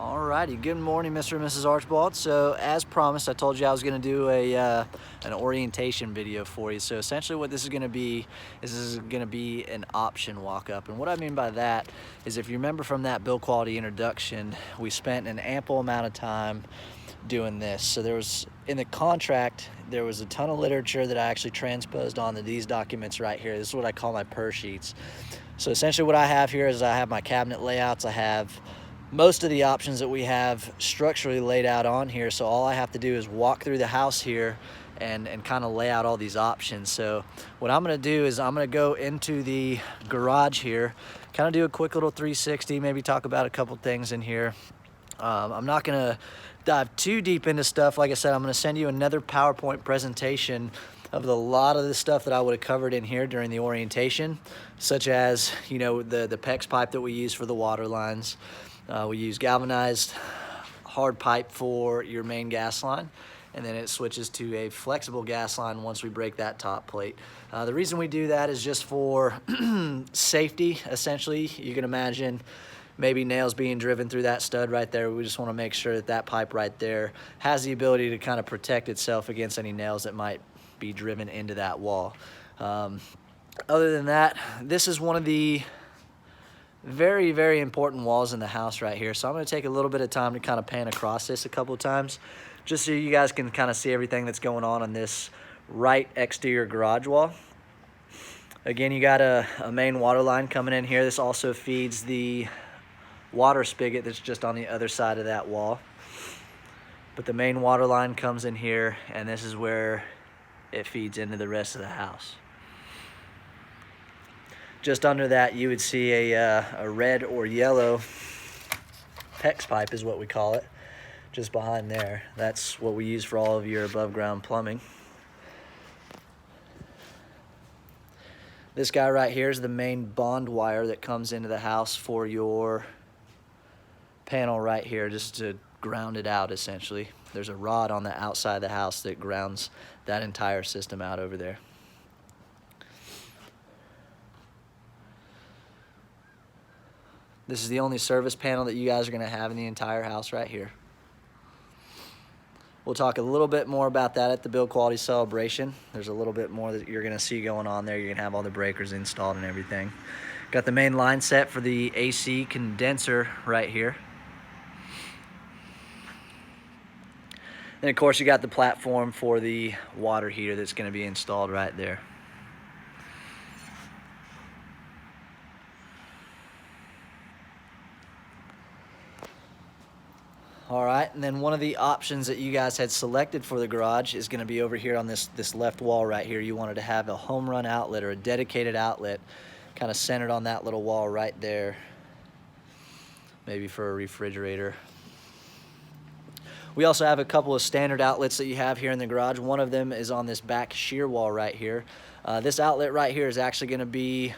Alrighty, good morning, Mr. and Mrs. Archibald. So as promised, I told you I was gonna do an orientation video for you. So essentially what this is gonna be an option walk-up. And what I mean by that is, if you remember from that build quality introduction, we spent an ample amount of time doing this. So in the contract, there was a ton of literature that I actually transposed onto these documents right here. This is what I call my per sheets. So essentially what I have here is I have my cabinet layouts. I have most of the options that we have structurally laid out on here. So all I have to do is walk through the house here and kind of lay out all these options. So what I'm gonna do is I'm gonna go into the garage here, kind of do a quick little 360, maybe talk about a couple things in here. I'm not gonna dive too deep into stuff. Like I said, I'm gonna send you another PowerPoint presentation of a lot of the stuff that I would have covered in here during the orientation, such as, you know, the PEX pipe that we use for the water lines. We use galvanized hard pipe for your main gas line, and then it switches to a flexible gas line once we break that top plate. The reason we do that is just for safety, essentially. You can imagine maybe nails being driven through that stud right there. We just want to make sure that that pipe right there has the ability to kind of protect itself against any nails that might be driven into that wall. Other than that, this is one of the very, very important walls in the house right here. So I'm going to take a little bit of time to kind of pan across this a couple of times, just so you guys can kind of see everything that's going on this right exterior garage wall. Again, you got a main water line coming in here. This also feeds the water spigot that's just on the other side of that wall. But the main water line comes in here, and this is where it feeds into the rest of the house. Just under that, you would see a red or yellow PEX pipe is what we call it, just behind there. That's what we use for all of your above ground plumbing. This guy right here is the main bond wire that comes into the house for your panel right here, just to ground it out essentially. There's a rod on the outside of the house that grounds that entire system out over there. This is the only service panel that you guys are going to have in the entire house right here. We'll talk a little bit more about that at the build quality celebration. There's a little bit more that you're going to see going on there. You're going to have all the breakers installed and everything. Got the main line set for the AC condenser right here. And of course you got the platform for the water heater that's going to be installed right there. All right, and then one of the options that you guys had selected for the garage is going to be over here on this left wall right here. You wanted to have a home run outlet or a dedicated outlet kind of centered on that little wall right there, maybe for a refrigerator. We also have a couple of standard outlets that you have here in the garage. One of them is on this back shear wall right here. This outlet right here is actually going to be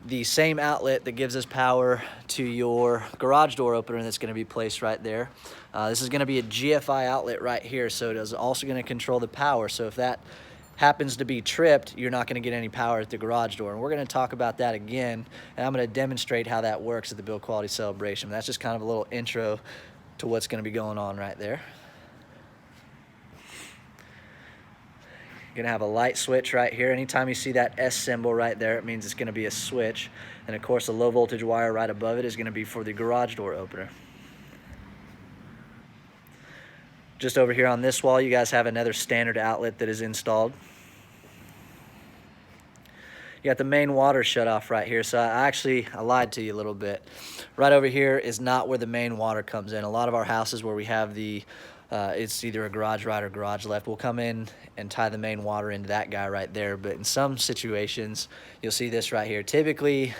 the same outlet that gives us power to your garage door opener that's going to be placed right there. This is going to be a GFI outlet right here, so it is also going to control the power. So if that happens to be tripped, you're not going to get any power at the garage door. And we're going to talk about that again, and I'm going to demonstrate how that works at the build quality celebration. That's just kind of a little intro to what's going to be going on right there. You're gonna have a light switch right here. Anytime you see that S symbol right there, it means it's gonna be a switch. And of course, the low voltage wire right above it is gonna be for the garage door opener. Just over here on this wall, you guys have another standard outlet that is installed. You got the main water shutoff right here. So I lied to you a little bit. Right over here is not where the main water comes in. A lot of our houses where we have it's either a garage right or garage left, we'll come in and tie the main water into that guy right there. But in some situations, you'll see this right here. Typically,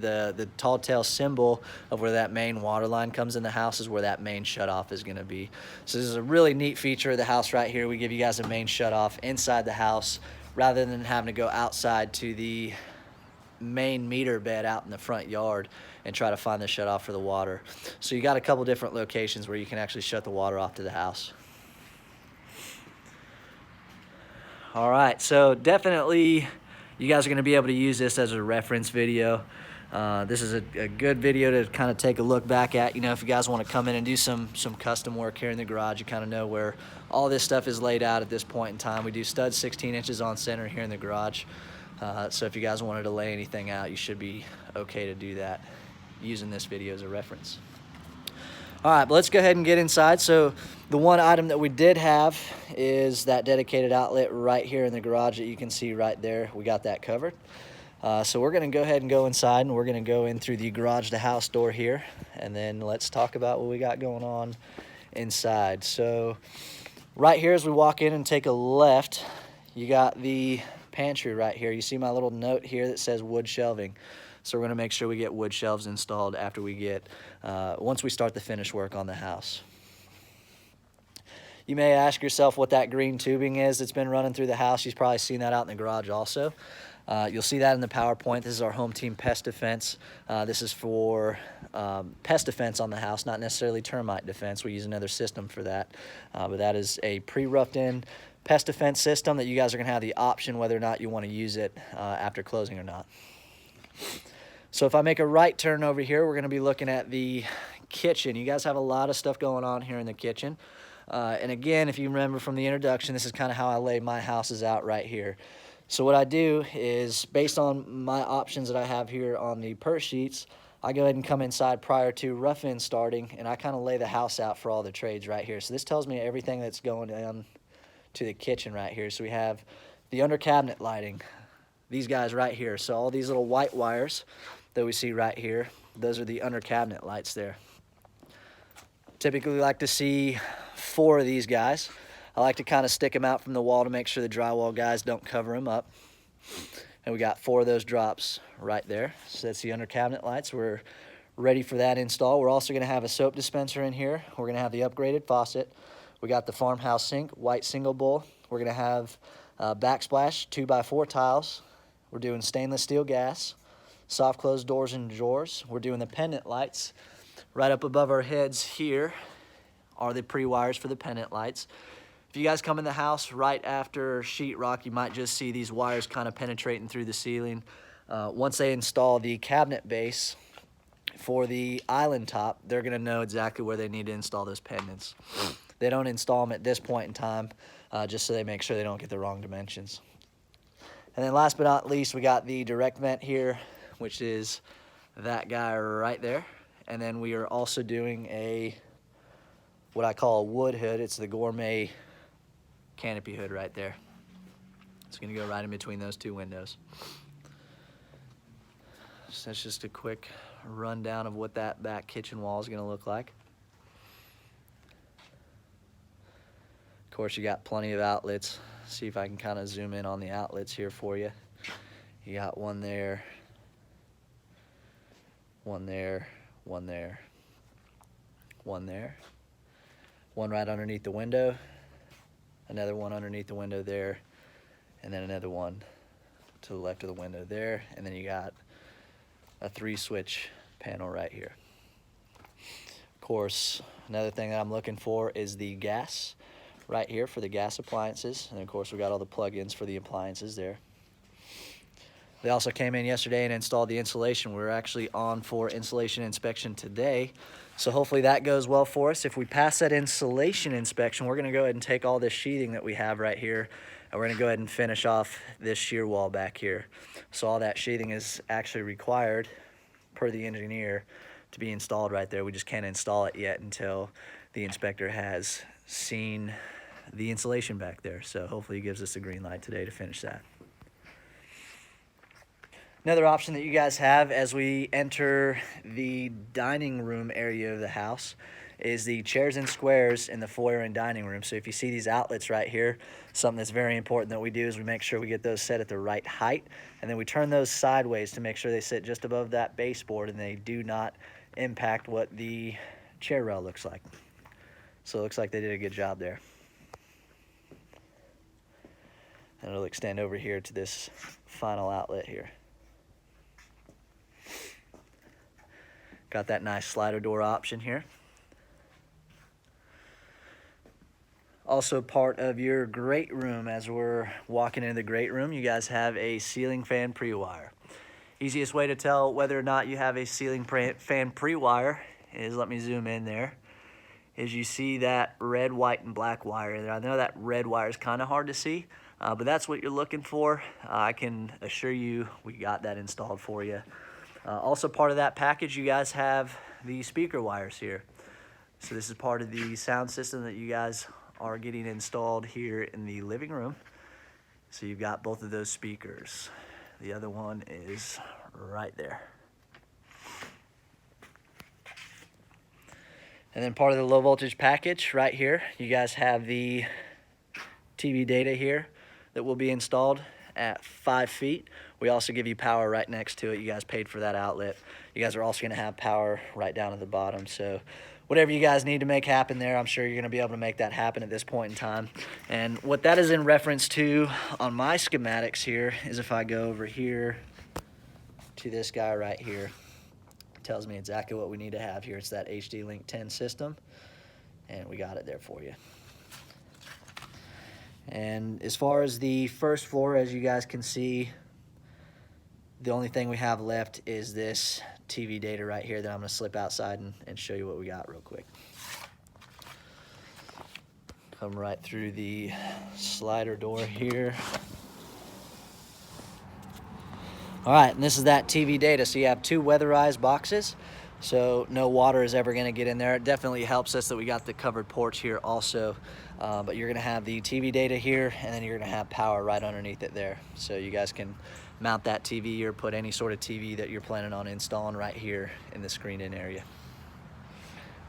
the tall tale symbol of where that main water line comes in the house is where that main shutoff is going to be. So this is a really neat feature of the house right here. We give you guys a main shutoff inside the house rather than having to go outside to the main meter bed out in the front yard and try to find the shutoff for the water. So you got a couple different locations where you can actually shut the water off to the house. All right, so definitely you guys are going to be able to use this as a reference video. This is a good video to kind of take a look back at. You know, if you guys want to come in and do some custom work here in the garage, you kind of know where all this stuff is laid out at this point in time. We do studs 16 inches on center here in the garage. So if you guys wanted to lay anything out, you should be okay to do that using this video as a reference. All right, but let's go ahead and get inside. So the one item that we did have is that dedicated outlet right here in the garage that you can see right there. We got that covered. So we're gonna go ahead and go inside, and we're gonna go in through the garage to house door here, and then let's talk about what we got going on inside. So right here, as we walk in and take a left, you got the pantry right here. You see my little note here that says wood shelving. So we're gonna make sure we get wood shelves installed after we get, once we start the finish work on the house. You may ask yourself what that green tubing is that's been running through the house. You've probably seen that out in the garage also. You'll see that in the PowerPoint. This is our Home Team Pest Defense. This is for pest defense on the house, not necessarily termite defense. We use another system for that. But that is a pre-roughed in pest defense system that you guys are gonna have the option whether or not you wanna use it after closing or not. So if I make a right turn over here, we're gonna be looking at the kitchen. You guys have a lot of stuff going on here in the kitchen. And again, if you remember from the introduction, this is kind of how I lay my houses out right here. So what I do is, based on my options that I have here on the per sheets, I go ahead and come inside prior to rough in starting, and I kind of lay the house out for all the trades right here. So this tells me everything that's going down to the kitchen right here. So we have the under cabinet lighting, these guys right here. So all these little white wires that we see right here, those are the under cabinet lights there. Typically like to see 4 of these guys. I like to kind of stick them out from the wall to make sure the drywall guys don't cover them up. And we got 4 of those drops right there. So that's the under cabinet lights. We're ready for that install. We're also gonna have a soap dispenser in here. We're gonna have the upgraded faucet. We got the farmhouse sink, white single bowl. We're gonna have backsplash 2x4 tiles. We're doing stainless steel gas, soft close doors and drawers. We're doing the pendant lights. Right up above our heads here are the pre-wires for the pendant lights. If you guys come in the house right after sheetrock, you might just see these wires kind of penetrating through the ceiling. Once they install the cabinet base for the island top, they're gonna know exactly where they need to install those pendants. They don't install them at this point in time, just so they make sure they don't get the wrong dimensions. And then last but not least, we got the direct vent here, which is that guy right there. And then we are also doing what I call a wood hood. It's the gourmet canopy hood right there. It's gonna go right in between those 2 windows. So that's just a quick rundown of what that back kitchen wall is gonna look like. Of course, you got plenty of outlets. See if I can kind of zoom in on the outlets here for you. You got one there, one there, one there, one there, one right underneath the window, another one underneath the window there, and then another one to the left of the window there, and then you got a 3-switch panel right here. Of course, another thing that I'm looking for is the gas right here for the gas appliances, and of course we got all the plug-ins for the appliances there. They also came in yesterday and installed the insulation. We're actually on for insulation inspection today, so hopefully that goes well for us. If we pass that insulation inspection, we're gonna go ahead and take all this sheathing that we have right here, and we're gonna go ahead and finish off this shear wall back here. So all that sheathing is actually required, per the engineer, to be installed right there. We just can't install it yet until the inspector has seen the insulation back there. So hopefully he gives us the green light today to finish that. Another option that you guys have as we enter the dining room area of the house is the chairs and squares in the foyer and dining room. So if you see these outlets right here, something that's very important that we do is we make sure we get those set at the right height, and then we turn those sideways to make sure they sit just above that baseboard and they do not impact what the chair rail looks like. So it looks like they did a good job there. And it'll extend over here to this final outlet here. Got that nice slider door option here. Also part of your great room, as we're walking into the great room, you guys have a ceiling fan pre-wire. Easiest way to tell whether or not you have a ceiling fan pre-wire is, let me zoom in there, is you see that red, white, and black wire there. I know that red wire is kind of hard to see, but that's what you're looking for. I can assure you we got that installed for you. Also part of that package, you guys have the speaker wires here. So this is part of the sound system that you guys are getting installed here in the living room. So you've got both of those speakers. The other one is right there. And then part of the low voltage package right here, you guys have the TV data here that will be installed at 5 feet. We also give you power right next to it. You guys paid for that outlet. You guys are also gonna have power right down at the bottom. So whatever you guys need to make happen there, I'm sure you're gonna be able to make that happen at this point in time. And what that is in reference to on my schematics here is if I go over here to this guy right here, it tells me exactly what we need to have here. It's that HD Link 10 system, and we got it there for you. And as far as the first floor, as you guys can see, the only thing we have left is this TV data right here that I'm gonna slip outside and show you what we got real quick. Come right through the slider door here. All right, and this is that TV data. So you have 2 weatherized boxes, so no water is ever gonna get in there. It definitely helps us that we got the covered porch here also, but you're gonna have the TV data here, and then you're gonna have power right underneath it there. So you guys can mount that TV or put any sort of TV that you're planning on installing right here in the screened-in area.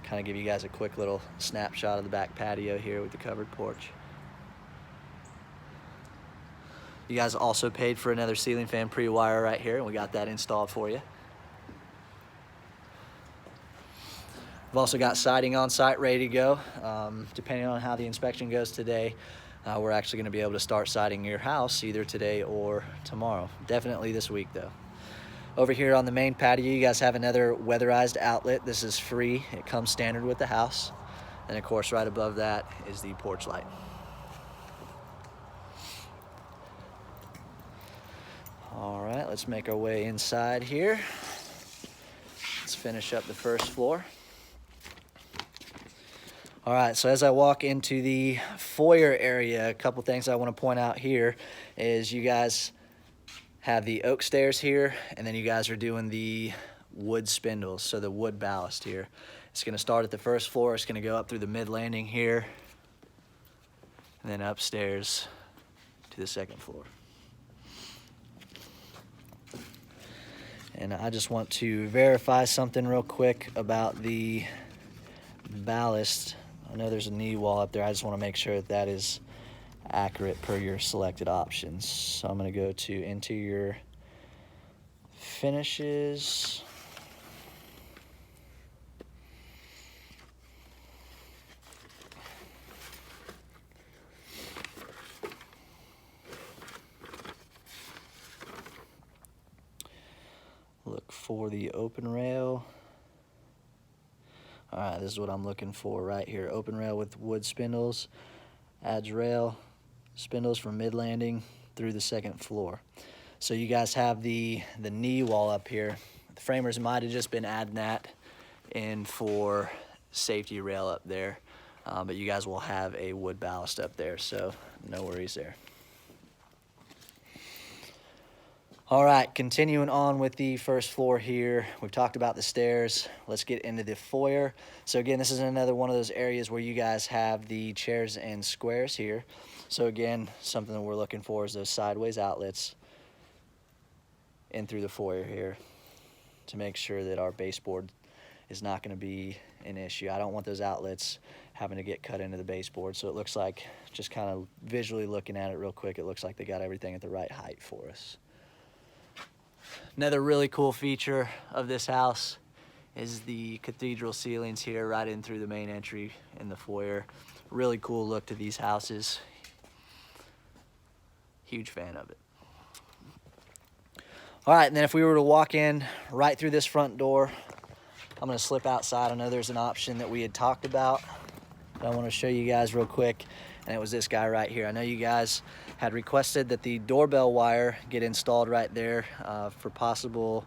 Kind of give you guys a quick little snapshot of the back patio here with the covered porch. You guys also paid for another ceiling fan pre-wire right here, and we got that installed for you. We've also got siding on site ready to go. Depending on how the inspection goes today, we're actually going to be able to start siding your house either today or tomorrow. Definitely this week though. Over here on the main patio, you guys have another weatherized outlet. This is free. It comes standard with the house. And of course, right above that is the porch light. All right, let's make our way inside here. Let's finish up the first floor. All right, so as I walk into the foyer area, a couple things I want to point out here is you guys have the oak stairs here, and then you guys are doing the wood spindles, so the wood ballast here. It's going to start at the first floor. It's going to go up through the mid landing here, and then upstairs to the second floor. And I just want to verify something real quick about the ballast. I know there's a knee wall up there. I just want to make sure that that is accurate per your selected options. So I'm going to go to interior finishes. Look for the open rail. All right, this is what I'm looking for right here. Open rail with wood spindles, adds rail, spindles from mid landing through the second floor. So you guys have the knee wall up here. The framers might have just been adding that in for safety rail up there, but you guys will have a wood ballast up there, so no worries there. All right, continuing on with the first floor here. We've talked about the stairs. Let's get into the foyer. So again, this is another one of those areas where you guys have the chairs and squares here. So again, something that we're looking for is those sideways outlets in through the foyer here to make sure that our baseboard is not going to be an issue. I don't want those outlets having to get cut into the baseboard. So it looks like, just kind of visually looking at it real quick, it looks like they got everything at the right height for us. Another really cool feature of this house is the cathedral ceilings here right in through the main entry in the foyer. Really cool look to these houses. Huge fan of it. All right, and then if we were to walk in right through this front door, I'm gonna slip outside. I know there's an option that we had talked about that I wanna show you guys real quick, and it was this guy right here. I know you guys had requested that the doorbell wire get installed right there for possible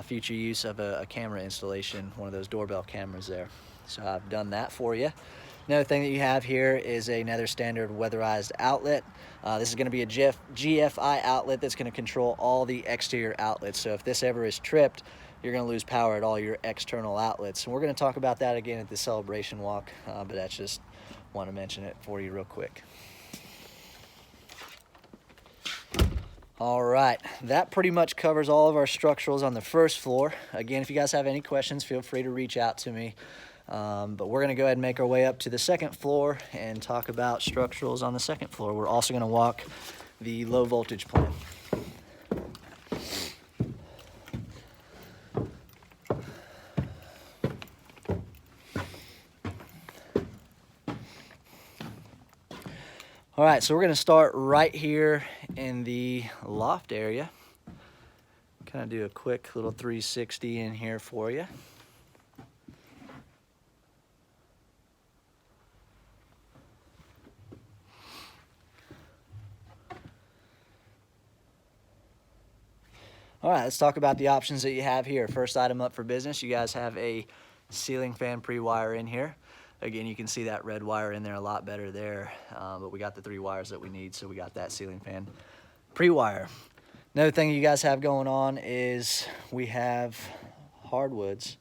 future use of a camera installation, one of those doorbell cameras there. So I've done that for you. Another thing that you have here is another standard weatherized outlet. This is going to be a GFI outlet that's going to control all the exterior outlets. So if this ever is tripped, you're going to lose power at all your external outlets. And we're going to talk about that again at the celebration walk, but that's just want to mention it for you real quick. All right, that pretty much covers all of our structurals on the first floor. Again, if you guys have any questions, feel free to reach out to me. But we're gonna go ahead and make our way up to the second floor and talk about structurals on the second floor. We're also gonna walk the low voltage plan. All right, so we're gonna start right here in the loft area. Kind of do a quick little 360 in here for you. All right, let's talk about the options that you have here. First item up for business, you guys have a ceiling fan pre-wire in here. Again, you can see that red wire in there a lot better there, but we got the 3 wires that we need, so we got that ceiling fan pre-wire. Another thing you guys have going on is we have hardwoods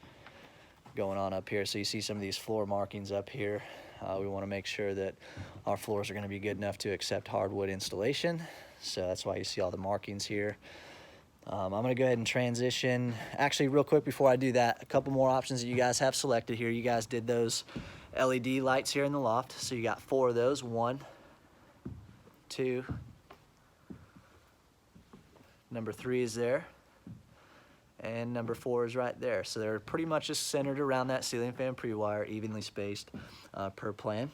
going on up here. So you see some of these floor markings up here. We want to make sure that our floors are going to be good enough to accept hardwood installation. So that's why you see all the markings here. I'm going to go ahead and transition. Actually, real quick before I do that, a couple more options that you guys have selected here. You guys did those LED lights here in the loft. So you got 4 of those. 1, 2, number 3 is there, and number 4 is right there. So they're pretty much just centered around that ceiling fan pre-wire, evenly spaced per plan.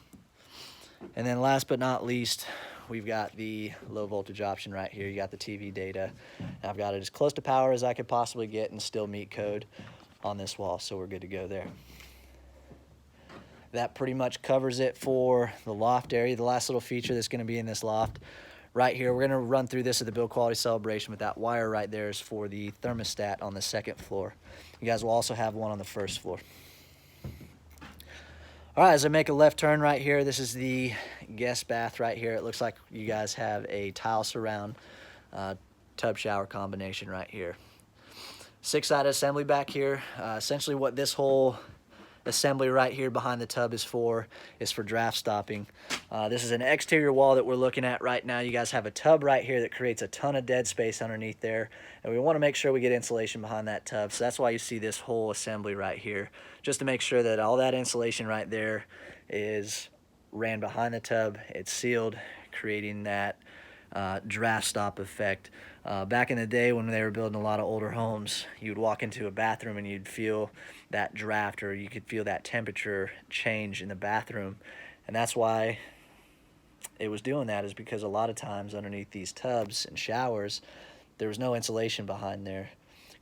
And then last but not least, we've got the low voltage option right here. You got the TV data. And I've got it as close to power as I could possibly get and still meet code on this wall, so we're good to go there. That pretty much covers it for the loft area. The last little feature that's going to be in this loft right here, we're going to run through this at the build quality celebration, but that wire right there is for the thermostat on the second floor. You guys will also have one on the first floor. All right, as I make a left turn right here, this is the guest bath right here. It looks like you guys have a tile surround tub shower combination right here. 6-sided assembly back here. Essentially what this whole assembly right here behind the tub is for draft stopping. This is an exterior wall that we're looking at right now. You guys have a tub right here that creates a ton of dead space underneath there, and we want to make sure we get insulation behind that tub. So that's why you see this whole assembly right here, just to make sure that all that insulation right there is ran behind the tub. It's sealed, creating that draft stop effect. Back in the day when they were building a lot of older homes, you'd walk into a bathroom and you'd feel that draft, or you could feel that temperature change in the bathroom. And that's why it was doing that, is because a lot of times underneath these tubs and showers, there was no insulation behind there,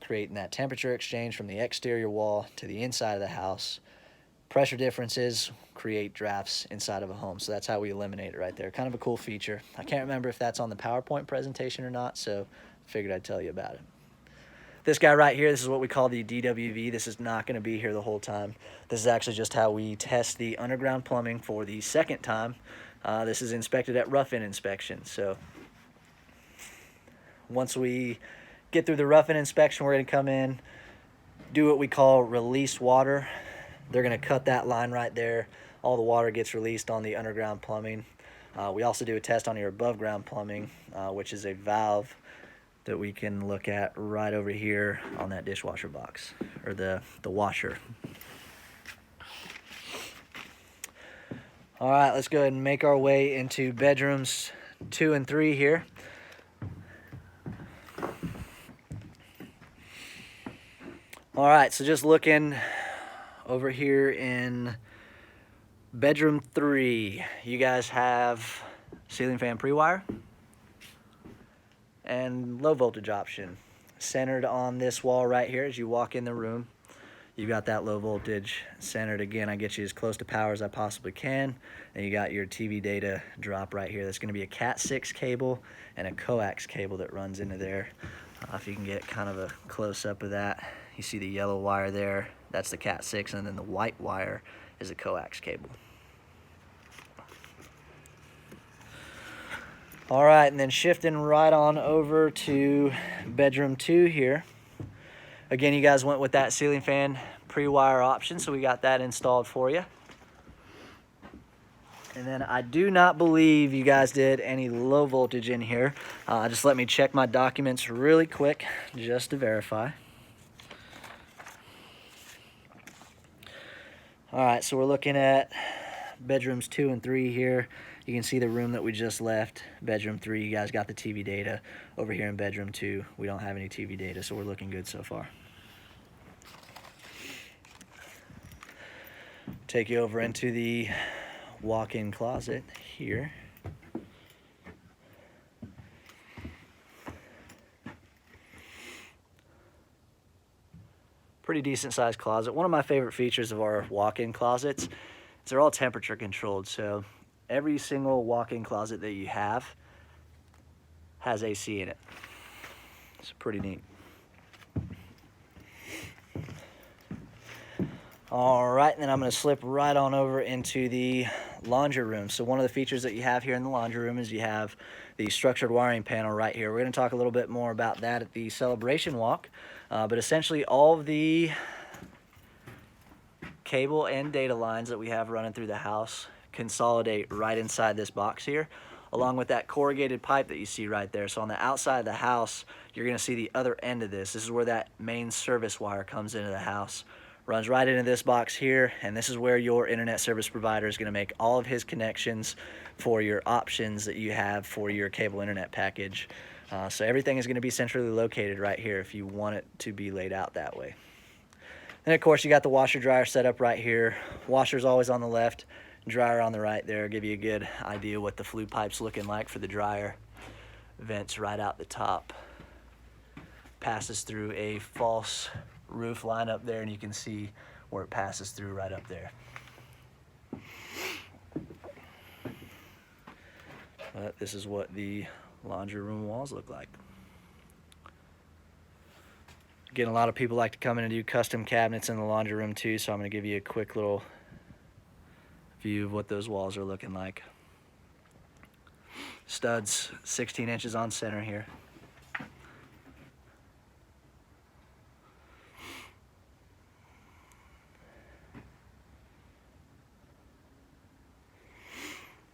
creating that temperature exchange from the exterior wall to the inside of the house. Pressure differences create drafts inside of a home, so that's how we eliminate it right there. Kind of a cool feature. I can't remember if that's on the PowerPoint presentation or not, so I figured I'd tell you about it. This guy right here, this is what we call the DWV. This is not going to be here the whole time. This is actually just how we test the underground plumbing for the second time. This is inspected at rough-in inspection. So once we get through the rough-in inspection, we're going to come in, do what we call release water. They're going to cut that line right there. All the water gets released on the underground plumbing. We also do a test on your above ground plumbing, which is a valve that we can look at right over here on that dishwasher box, or the washer. All right, let's go ahead and make our way into bedrooms 2 and 3 here. All right, so just looking over here in bedroom 3, you guys have ceiling fan pre-wire and low voltage option centered on this wall right here. As you walk in the room, You've got that low voltage centered. Again, I get you as close to power as I possibly can. And you got your TV data drop right here. That's going to be a Cat 6 cable and a coax cable that runs into there. If you can get kind of a close-up of that, you see the yellow wire there. That's the Cat 6, and then the white wire is a coax cable. All right, and then shifting right on over to bedroom 2 here. Again, you guys went with that ceiling fan pre-wire option, so we got that installed for you. And then I do not believe you guys did any low voltage in here. Just let me check my documents really quick just to verify. All right, so we're looking at bedrooms 2 and 3 here. You can see the room that we just left. Bedroom 3, you guys got the TV data. Over here in bedroom 2, we don't have any TV data, so we're looking good so far. Take you over into the walk-in closet here. Pretty decent sized closet. One of my favorite features of our walk-in closets is they're all temperature controlled, so every single walk-in closet that you have has AC in it. It's pretty neat. All right, and then I'm gonna slip right on over into the laundry room. So one of the features that you have here in the laundry room is you have the structured wiring panel right here. We're gonna talk a little bit more about that at the celebration walk, but essentially all of the cable and data lines that we have running through the house consolidate right inside this box here, along with that corrugated pipe that you see right there. So on the outside of the house, you're gonna see the other end of this. This is where that main service wire comes into the house. Runs right into this box here, and this is where your internet service provider is going to make all of his connections for your options that you have for your cable internet package. So everything is going to be centrally located right here if you want it to be laid out that way. And of course, you got the washer dryer set up right here. Washer's always on the left, dryer on the right there. Give you a good idea what the flue pipe's looking like for the dryer. Vents right out the top. Passes through a false roof line up there, and you can see where it passes through right up there. But this is what the laundry room walls look like. Again, a lot of people like to come in and do custom cabinets in the laundry room too, so I'm going to give you a quick little view of what those walls are looking like. Studs 16 inches on center here.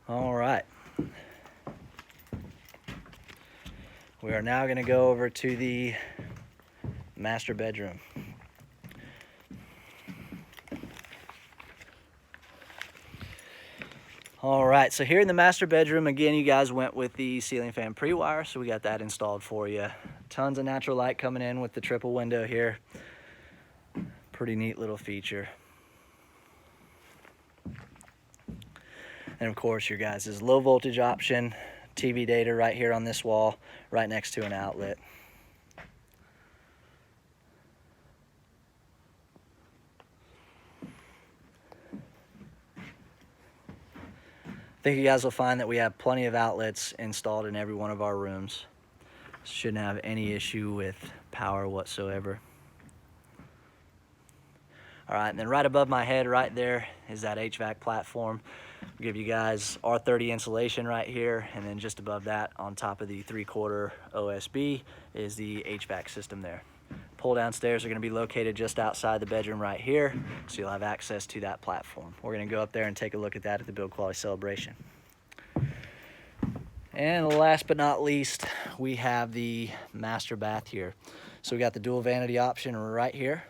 All right. We are now going to go over to the master bedroom. All right, so here in the master bedroom, again, you guys went with the ceiling fan pre-wire, so we got that installed for you. Tons of natural light coming in with the triple window here. Pretty neat little feature. And of course, your guys' low voltage option, TV data right here on this wall, right next to an outlet. I think you guys will find that we have plenty of outlets installed in every one of our rooms. Shouldn't have any issue with power whatsoever. All right, and then right above my head right there is that HVAC platform. I'll give you guys R30 insulation right here, and then just above that on top of the 3/4 OSB is the HVAC system there. Pull down stairs are going to be located just outside the bedroom right here, so you'll have access to that platform. We're going to go up there and take a look at that at the Build Quality Celebration. And last but not least, we have the master bath here. So we got the dual vanity option right here.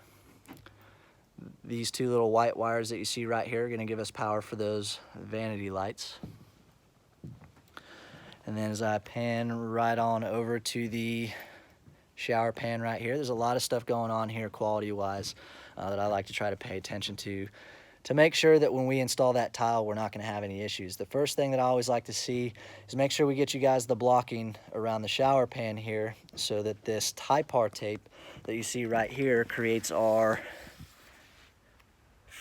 These two little white wires that you see right here are going to give us power for those vanity lights. And then as I pan right on over to the shower pan right here, there's a lot of stuff going on here quality-wise that I like to try to pay attention to make sure that when we install that tile, we're not going to have any issues. The first thing that I always like to see is make sure we get you guys the blocking around the shower pan here so that this Typar tape that you see right here creates our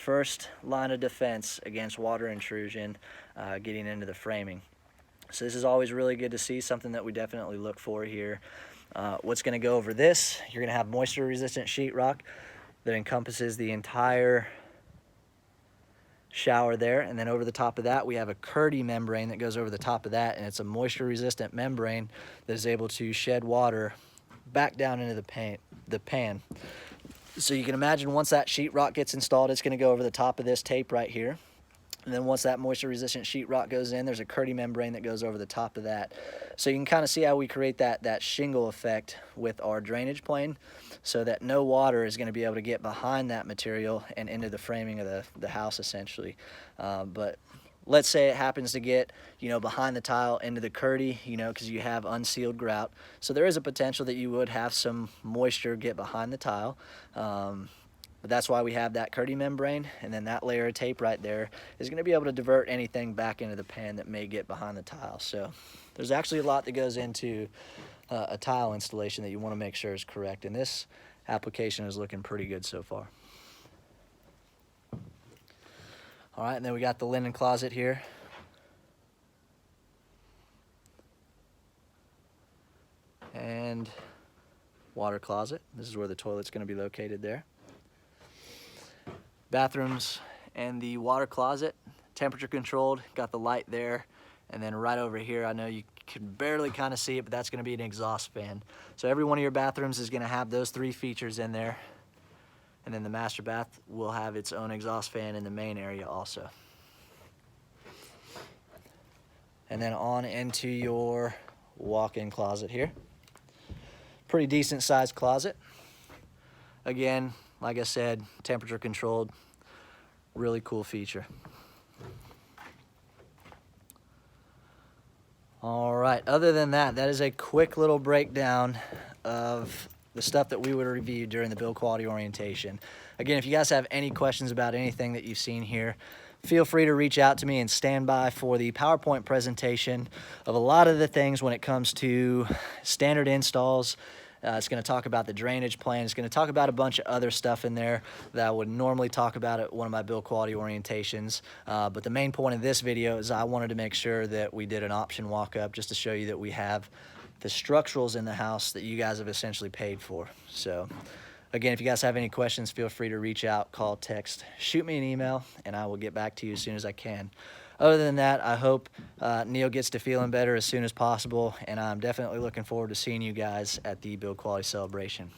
first line of defense against water intrusion getting into the framing. So this is always really good to see, something that we definitely look for here. What's going to go over this, you're going to have moisture resistant sheetrock that encompasses the entire shower there, and then over the top of that we have a Kerdi membrane that goes over the top of that, and it's a moisture resistant membrane that is able to shed water back down into the pan. So you can imagine once that sheetrock gets installed, it's going to go over the top of this tape right here. And then once that moisture resistant sheetrock goes in, there's a Kerdi membrane that goes over the top of that. So you can kind of see how we create that shingle effect with our drainage plane, so that no water is going to be able to get behind that material and into the framing of the house essentially. But let's say it happens to get, behind the tile into the Kerdi, because you have unsealed grout. So there is a potential that you would have some moisture get behind the tile. But that's why we have that Kerdi membrane, and then that layer of tape right there is going to be able to divert anything back into the pan that may get behind the tile. So there's actually a lot that goes into a tile installation that you want to make sure is correct, and this application is looking pretty good so far. All right, and then we got the linen closet here. And water closet. This is where the toilet's going to be located there. Bathrooms and the water closet, temperature controlled, got the light there, and then right over here, I know you can barely kind of see it, but that's going to be an exhaust fan. So every one of your bathrooms is going to have those three features in there, and then the master bath will have its own exhaust fan in the main area also. And then on into your walk-in closet here. Pretty decent sized closet. Again, like I said, temperature controlled, really cool feature. All right, other than that, that is a quick little breakdown of the stuff that we would review during the build quality orientation. Again, if you guys have any questions about anything that you've seen here, feel free to reach out to me and stand by for the PowerPoint presentation of a lot of the things when it comes to standard installs. It's going to talk about the drainage plan. It's going to talk about a bunch of other stuff in there that I would normally talk about at one of my build quality orientations. But the main point of this video is I wanted to make sure that we did an option walk-up just to show you that we have the structurals in the house that you guys have essentially paid for. So again, if you guys have any questions, feel free to reach out, call, text, shoot me an email, and I will get back to you as soon as I can. Other than that, I hope Neil gets to feeling better as soon as possible, and I'm definitely looking forward to seeing you guys at the Build Quality Celebration.